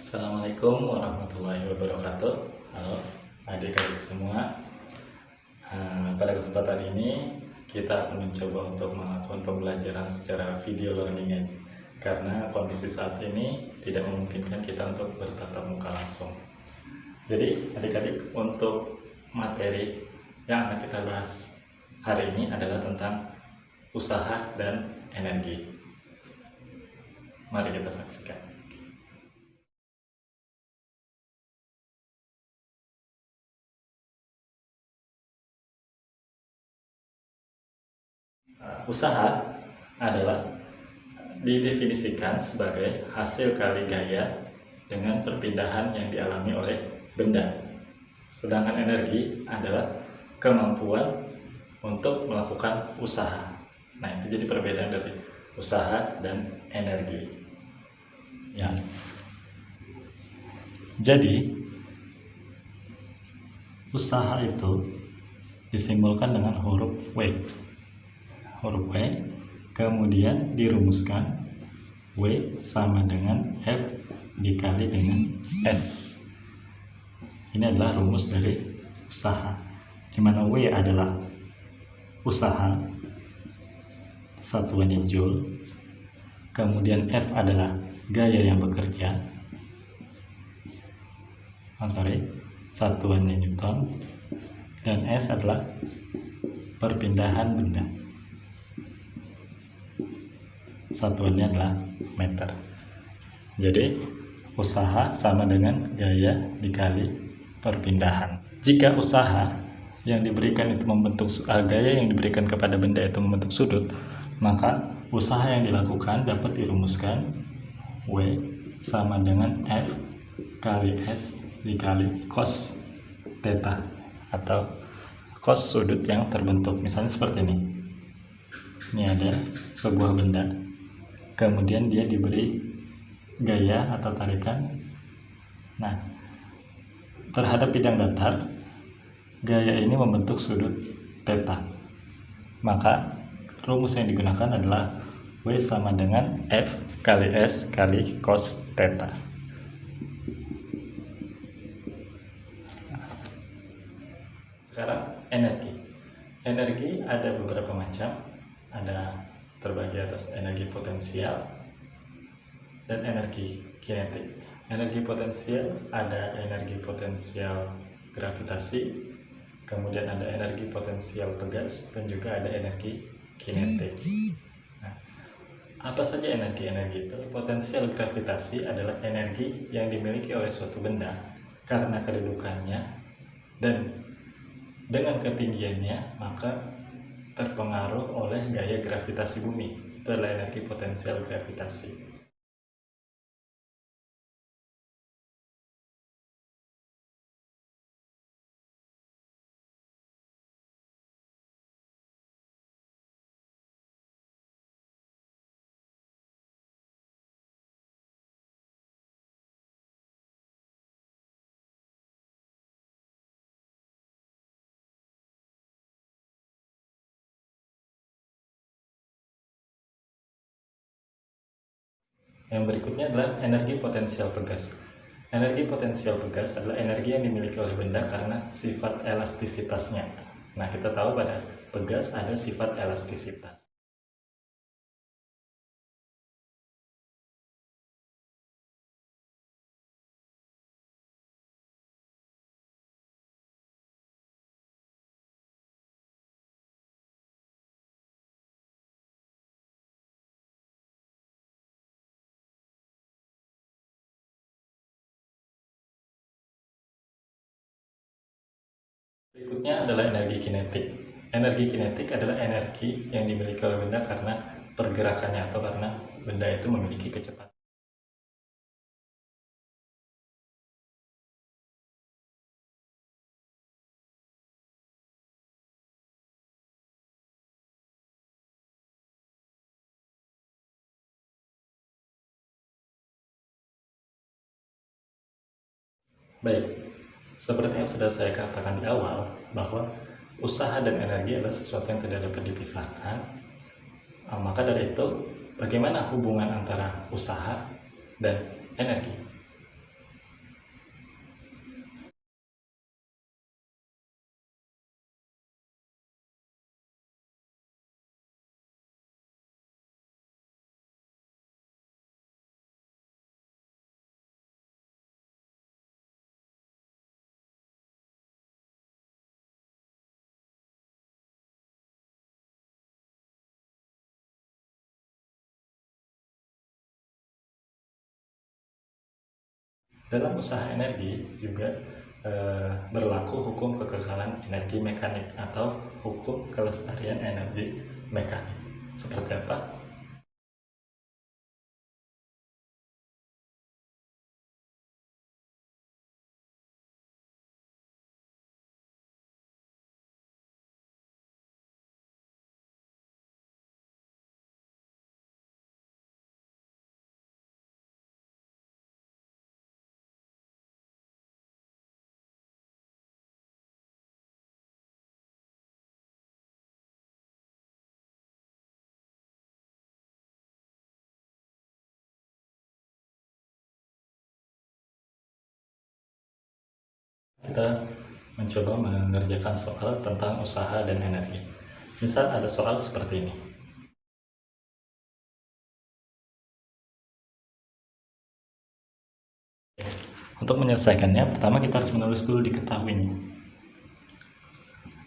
Assalamualaikum warahmatullahi wabarakatuh. Halo adik-adik semua. Pada kesempatan ini kita akan mencoba untuk melakukan pembelajaran secara video learning, karena kondisi saat ini tidak memungkinkan kita untuk bertatap muka langsung. Jadi adik-adik, untuk materi yang akan kita bahas hari ini adalah tentang usaha dan energi. Mari kita saksikan. Usaha adalah didefinisikan sebagai hasil kali gaya dengan perpindahan yang dialami oleh benda. Sedangkan energi adalah kemampuan untuk melakukan usaha. Nah, itu jadi perbedaan dari usaha dan energi. Ya. Jadi, usaha itu disimbolkan dengan huruf W. Huruf W, kemudian dirumuskan W sama dengan F dikali dengan S. Ini adalah rumus dari usaha, di mana W adalah usaha, satuannya joule, kemudian F adalah gaya yang bekerja, satuannya Newton, dan S adalah perpindahan benda, satuannya adalah meter. Jadi usaha sama dengan gaya dikali perpindahan. Jika usaha yang diberikan itu membentuk gaya yang diberikan kepada benda itu membentuk sudut, maka usaha yang dilakukan dapat dirumuskan W sama dengan F kali S dikali cos theta atau cos sudut yang terbentuk. Misalnya seperti ini. Ini ada sebuah benda, kemudian dia diberi gaya atau tarikan. Nah, terhadap bidang datar, gaya ini membentuk sudut theta. Maka rumus yang digunakan adalah W sama dengan F kali S kali cos theta. Sekarang energi. Energi ada beberapa macam. Ada terbagi atas energi potensial dan energi kinetik. Energi potensial ada energi potensial gravitasi, kemudian ada energi potensial tegas, dan juga ada energi kinetik. Nah, apa saja energi-energi itu? Potensial gravitasi adalah energi yang dimiliki oleh suatu benda karena kedudukannya dan dengan ketinggiannya, maka terpengaruh oleh gaya gravitasi bumi. Itu adalah energi potensial gravitasi. Yang berikutnya adalah energi potensial pegas. Energi potensial pegas adalah energi yang dimiliki oleh benda karena sifat elastisitasnya. Nah, kita tahu pada pegas ada sifat elastisitas. Berikutnya adalah energi kinetik. Energi kinetik adalah energi yang dimiliki oleh benda karena pergerakannya atau karena benda itu memiliki kecepatan. Baik, seperti yang sudah saya katakan di awal, bahwa usaha dan energi adalah sesuatu yang tidak dapat dipisahkan. Maka dari itu, bagaimana hubungan antara usaha dan energi? Dalam usaha energi juga berlaku hukum kekekalan energi mekanik atau hukum kelestarian energi mekanik. Seperti apa? Kita mencoba mengerjakan soal tentang usaha dan energi. Misal ada soal seperti ini. Untuk menyelesaikannya, pertama kita harus menulis dulu diketahuinya.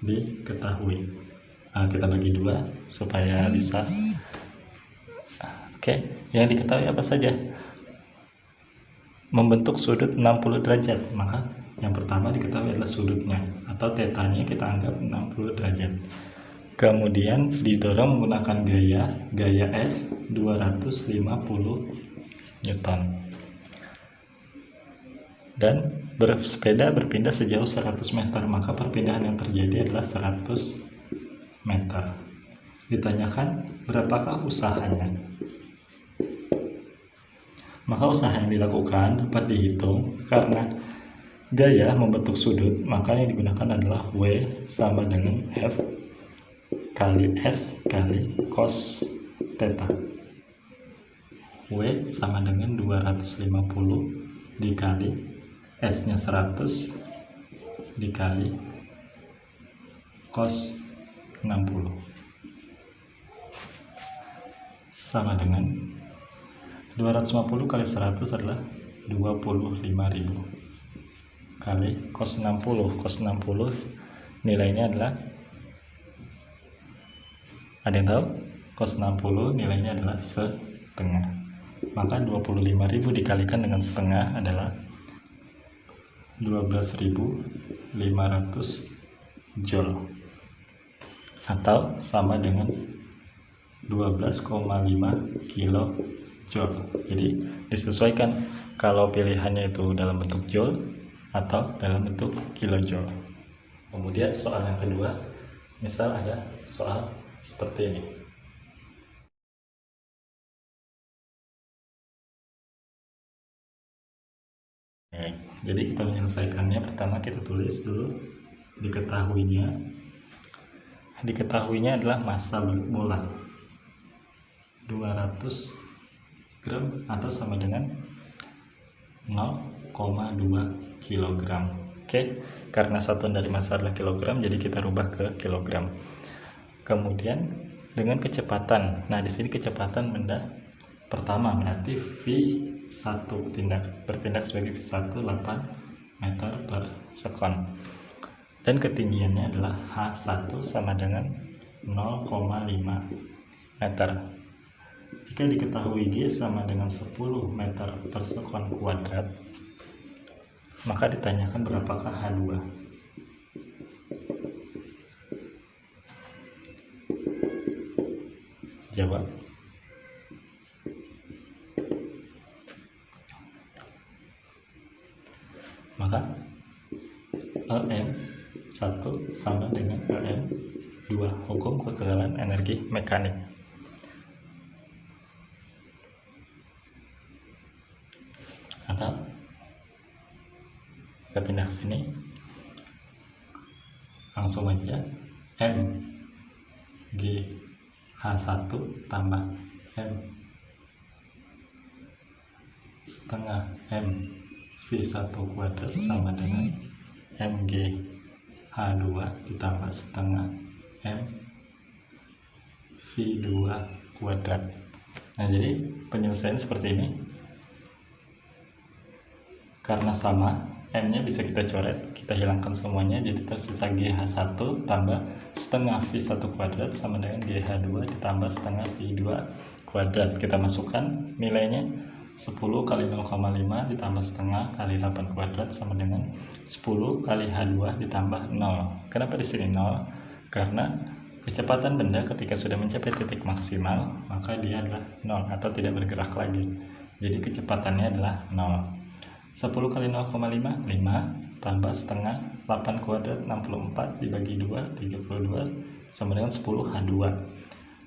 Diketahui. Nah, kita bagi dua supaya bisa. Oke, yang diketahui apa saja? Membentuk sudut 60 derajat, maka yang pertama diketahui adalah sudutnya atau tetanya kita anggap 60 derajat. Kemudian didorong menggunakan gaya F 250 Newton. Dan bersepeda berpindah sejauh 100 meter, maka perpindahan yang terjadi adalah 100 meter. Ditanyakan berapakah usahanya? Maka usaha yang dilakukan dapat dihitung karena gaya membentuk sudut, maka yang digunakan adalah W sama dengan F kali S kali cos theta. W sama dengan 250 dikali S nya 100 dikali cos 60 sama dengan 250 kali 100 adalah 25.000 kali cos 60. Cos 60 nilainya adalah, ada yang tahu? Cos 60 nilainya adalah setengah. Maka 25.000 dikalikan dengan setengah adalah 12.500 joule atau sama dengan 12,5 kilo joule. Jadi disesuaikan kalau pilihannya itu dalam bentuk joule atau dalam bentuk kilojoule. Kemudian soal yang kedua, misal ada soal seperti ini. Jadi kita menyelesaikannya, pertama kita tulis dulu diketahuinya. Diketahuinya adalah massa bola 200 gram atau sama dengan 0,2 kilogram. Oke, karena satuan dari massa adalah kilogram, jadi kita rubah ke kilogram. Kemudian dengan kecepatan, nah di sini kecepatan benda pertama berarti V1 bertindak sebagai V1 8 meter per sekon, dan ketinggiannya adalah H1 sama dengan 0,5 meter. Jika diketahui G sama dengan 10 meter per sekon kuadrat, maka ditanyakan berapakah H2. Jawab. Maka LM1 sama dengan LM2, hukum kekekalan energi mekanik. Atau kita pindah ke sini, langsung aja M G H1 tambah M setengah M V1 kuadrat sama dengan MG H2 ditambah setengah M V2 kuadrat. Nah, jadi penyelesaian seperti ini. Karena sama, M-nya bisa kita coret, kita hilangkan semuanya, jadi tersisa GH1 tambah setengah V1 kuadrat sama dengan GH2 ditambah setengah V2 kuadrat. Kita masukkan nilainya 10 kali 0,5 ditambah setengah kali 8 kuadrat sama dengan 10 kali H2 ditambah 0. Kenapa di sini 0? Karena kecepatan benda ketika sudah mencapai titik maksimal, maka dia adalah 0 atau tidak bergerak lagi. Jadi kecepatannya adalah 0. 10 kali 0,5, 5 tambah setengah 8 kuadrat 64 dibagi 2, 32 sama dengan 10 H2.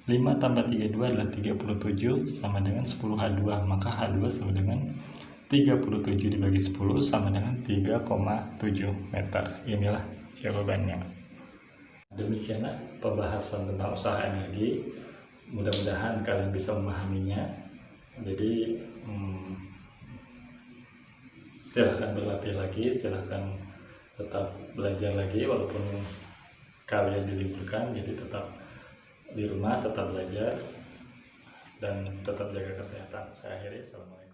5 tambah 32 adalah 37 sama dengan 10 H2, maka H2 sama dengan 37 dibagi 10 sama dengan 3,7 meter. Inilah jawabannya. Demikianlah pembahasan tentang usaha energi. Mudah-mudahan kalian bisa memahaminya. Jadi silahkan berlatih lagi, silahkan tetap belajar lagi walaupun kalian diliburkan. Jadi tetap di rumah, tetap belajar dan tetap jaga kesehatan. Saya akhiri, assalamualaikum.